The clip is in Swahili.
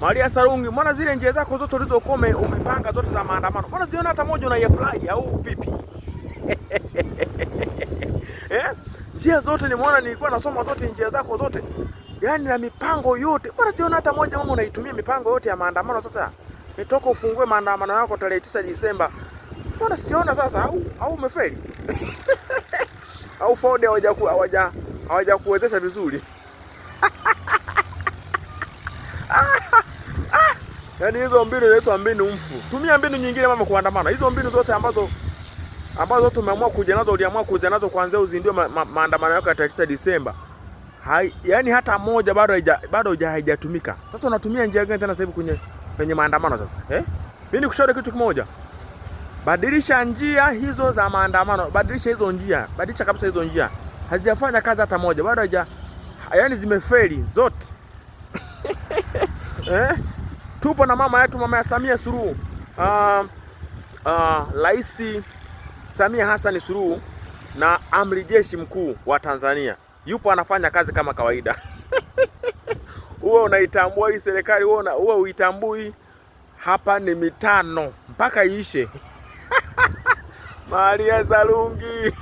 Maria Sarungi, mbona zile njia zako zote ulizokuwa umepanga zote za maandamano, mbona siona hata moja unaiapply au vipi? Njia zote nimeona, nilikuwa nasoma zote njia zako zote. Yaani na mipango yote. Mbona siona hata moja mama unaitumia mipango yote ya maandamano sasa? Nitoka ufungue maandamano yako tarehe 9 Disemba. Mbona siona sasa au umefeli? Au Ford hawajakuwezesha vizuri. Yaani hizo mbinu zinaitwa mbinu mfu. Tumia mbinu nyingine mama kuandamana. Hizo mbinu zote ambazo tumeamua kuja nazo, uliamua kuja nazo kuanzia uzindue maandamano yako ya tarehe 9 Disemba. Yaani hata moja bado haijatumika. Sasa unatumia njia gani tena sasa hivi kwenye maandamano sasa? Mimi nikushauri kitu kimoja. Badilisha njia hizo za maandamano. Badilisha hizo njia. Badilisha kabisa hizo njia. Hazijafanya kazi hata moja. Bado yaani zimefeli zote. Tupo na mama yetu, mama ya Samia Suluhu. Rais Samia Hassan Suluhu na amri jeshi mkuu wa Tanzania. Yupo anafanya kazi kama kawaida. Uwe unaitambua hii serikali, uwe uitambui, hapa ni mitano mpaka iishe. Maria Sarungi.